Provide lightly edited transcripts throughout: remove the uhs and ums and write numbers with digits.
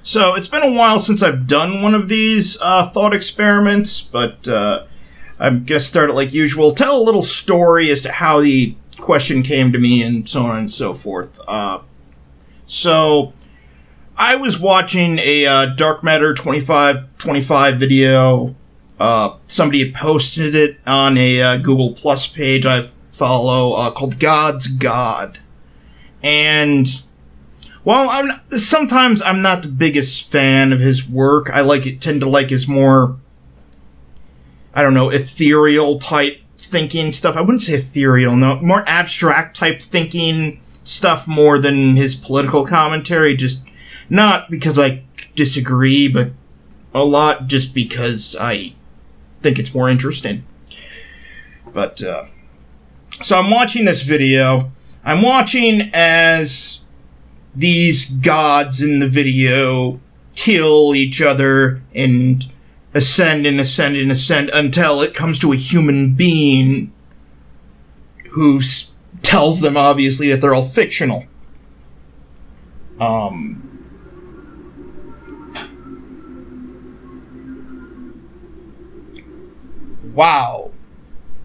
So it's been a while since I've done one of these thought experiments, but I'm going to start it like usual. Tell a little story as to how the question came to me and so on and so forth. So I was watching a Dark Matter 2525 video. Somebody had posted it on a Google Plus page I follow called God's God. And, well, sometimes I'm not the biggest fan of his work. I tend to like his more, I don't know, ethereal type thinking stuff. I wouldn't say ethereal, no, more abstract type thinking stuff more than his political commentary. Just not because I disagree, but a lot just because I think it's more interesting. But, so I'm watching this video. I'm watching as these gods in the video kill each other and ascend and ascend and ascend until it comes to a human being who tells them, obviously, that they're all fictional. Wow.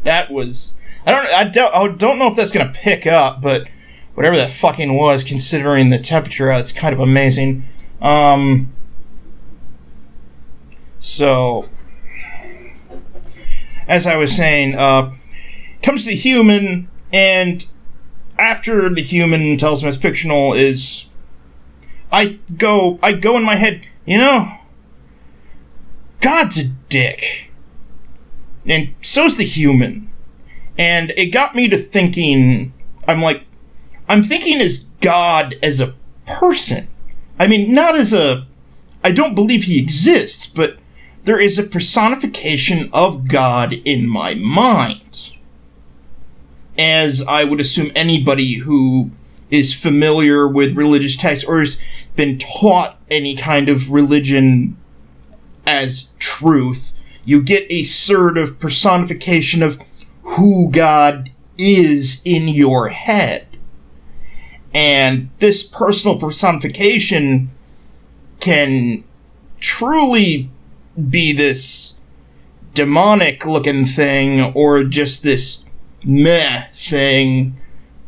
That was... I don't know if that's going to pick up, but whatever that fucking was, considering the temperature, it's kind of amazing. So, as I was saying, comes to the human, and after the human tells him it's fictional, I go in my head, God's a dick. And so's the human. And it got me to thinking, I'm thinking as God as a person. I mean, not as I don't believe he exists, but there is a personification of God in my mind. As I would assume anybody who is familiar with religious texts or has been taught any kind of religion as truth, you get a sort of personification of who God is in your head. And this personal personification can truly be this demonic looking thing or just this meh thing.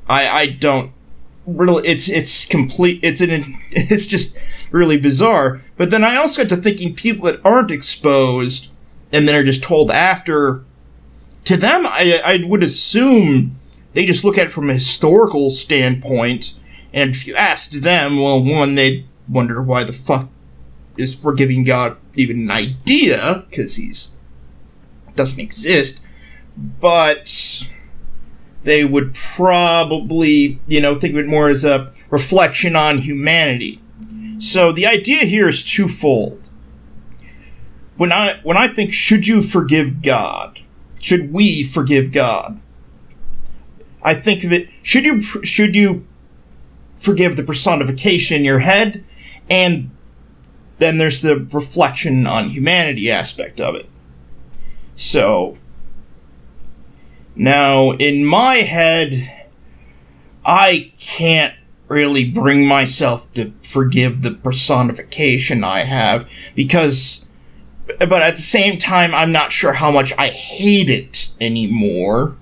I don't really, it's complete, it's just really bizarre. But then I also got to thinking people that aren't exposed and then are just told after, to them, I would assume they just look at it from a historical standpoint, and if you asked them, well, one, they'd wonder why the fuck is forgiving God even an idea, because doesn't exist, but they would probably, think of it more as a reflection on humanity. So the idea here is twofold. When I think, should you forgive God? Should we forgive God? I think of it, should you forgive the personification in your head? And then there's the reflection on humanity aspect of it. So, now, in my head, I can't really bring myself to forgive the personification I have, but at the same time, I'm not sure how much I hate it anymore.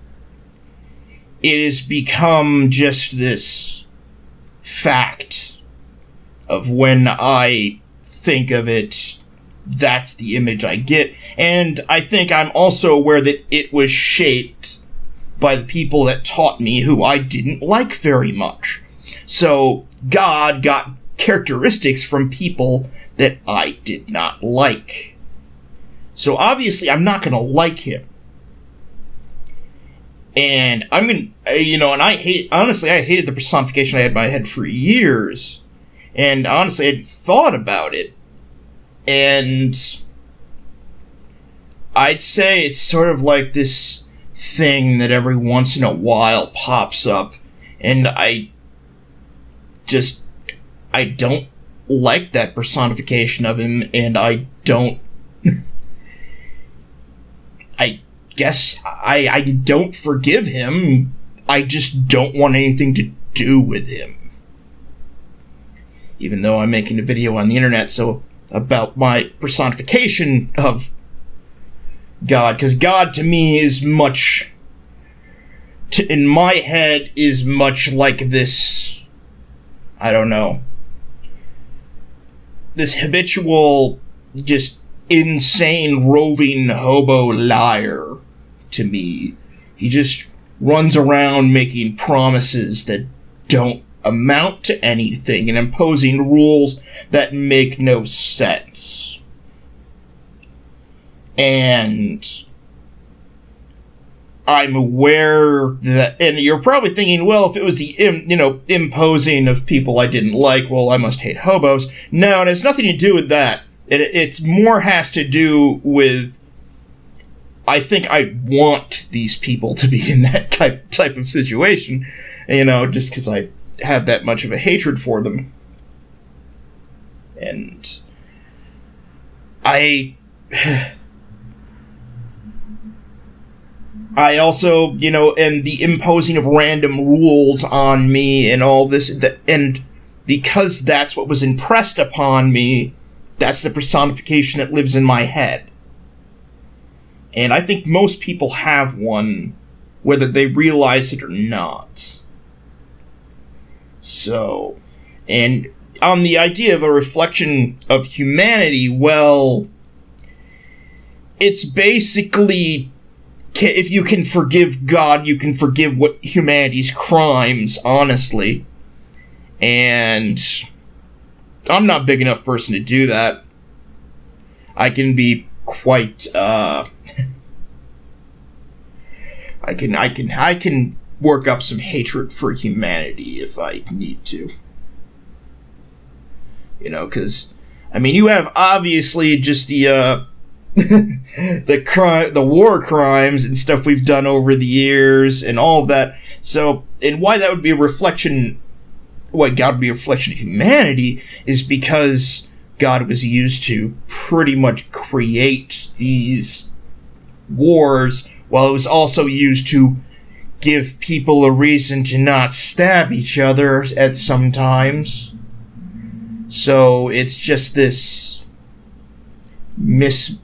It has become just this fact of when I think of it, that's the image I get. And I think I'm also aware that it was shaped by the people that taught me who I didn't like very much. So God got characteristics from people that I did not like. So obviously I'm not going to like him. And I'm going to, and I hated the personification I had in my head for years. And honestly, I hadn't thought about it. And I'd say it's sort of like this thing that every once in a while pops up. And I don't like that personification of him, and I don't... I guess I don't forgive him. I just don't want anything to do with him. even though I'm making a video on the internet about my personification of God, because God to me is much, in my head, is much like this, I don't know, this habitual, just insane, roving hobo liar to me. He just runs around making promises that don't amount to anything and imposing rules that make no sense. And I'm aware that, and you're probably thinking, well, if it was the, imposing of people I didn't like, well, I must hate hobos. No, it has nothing to do with that. It's more has to do with, I think I want these people to be in that type of situation, just because I have that much of a hatred for them. And I also, and the imposing of random rules on me and all this, and because that's what was impressed upon me, that's the personification that lives in my head. And I think most people have one, whether they realize it or not. So, and on the idea of a reflection of humanity, well, it's basically, if you can forgive God, you can forgive what humanity's crimes, honestly. And I'm not a big enough person to do that. I can be quite, I can work up some hatred for humanity if I need to. Because, you have obviously just the the war crimes and stuff we've done over the years and all of that. So, and why that would be a reflection, why God would be a reflection of humanity, is because God was used to pretty much create these wars, while it was also used to give people a reason to not stab each other at some times. So it's just this this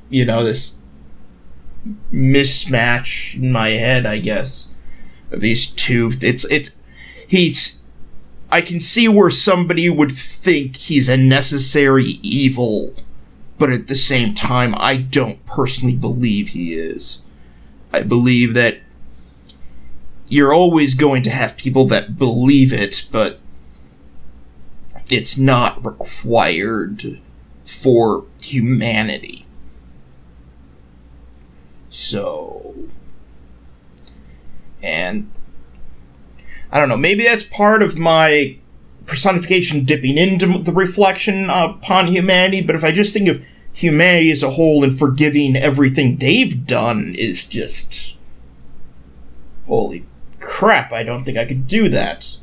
mismatch in my head, I guess, of these two. I can see where somebody would think he's a necessary evil, but at the same time, I don't personally believe he is. I believe that you're always going to have people that believe it, but it's not required for humanity. So, and I don't know, maybe that's part of my personification dipping into the reflection upon humanity, but if I just think of humanity as a whole and forgiving everything they've done is just, holy crap, I don't think I could do that.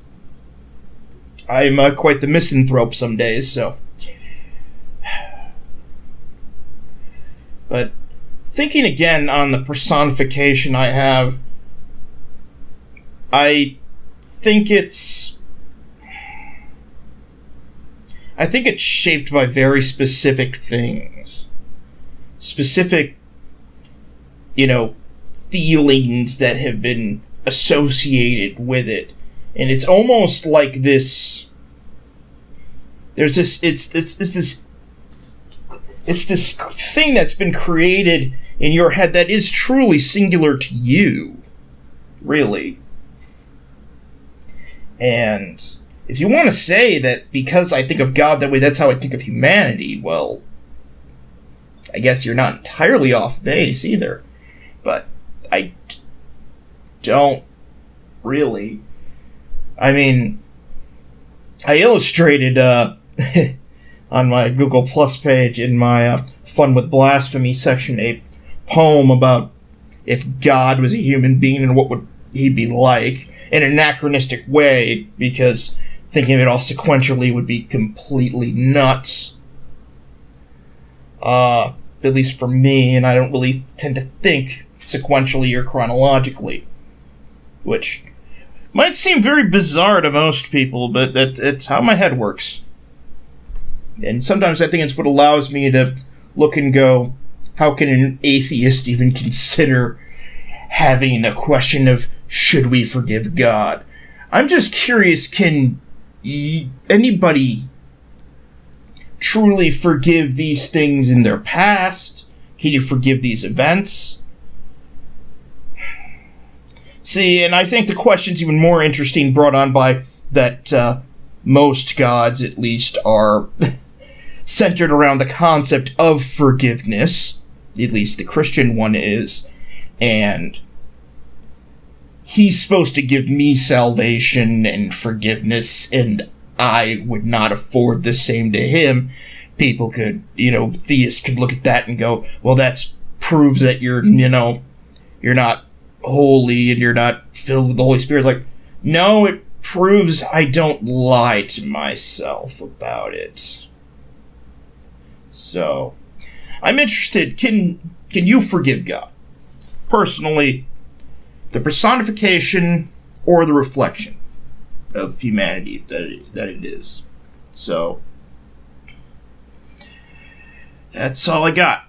I'm quite the misanthrope some days, so. But thinking again on the personification I have, I think it's shaped by very specific things. Specific, feelings that have been associated with it. And it's almost like this, there's this, it's this thing that's been created in your head that is truly singular to you, really. And if you want to say that because I think of God that way, that's how I think of humanity, well, I guess you're not entirely off base either. But I don't really. I mean, I illustrated on my Google Plus page in my Fun with Blasphemy section a poem about if God was a human being and what would he be like, in an anachronistic way, because thinking of it all sequentially would be completely nuts. At least for me, and I don't really tend to think sequentially or chronologically, which might seem very bizarre to most people, but it's how my head works. And sometimes I think it's what allows me to look and go, how can an atheist even consider having a question of, should we forgive God? I'm just curious, can anybody truly forgive these things in their past? Can you forgive these events? See, and I think the question's even more interesting brought on by that most gods, at least, are centered around the concept of forgiveness. At least the Christian one is. And he's supposed to give me salvation and forgiveness, and I would not afford the same to him. People could, theists could look at that and go, well, that proves that you're not holy and you're not filled with the Holy Spirit. Like, no, it proves I don't lie to myself about it. So, I'm interested, can you forgive God? Personally, the personification or the reflection of humanity that it is. So, that's all I got.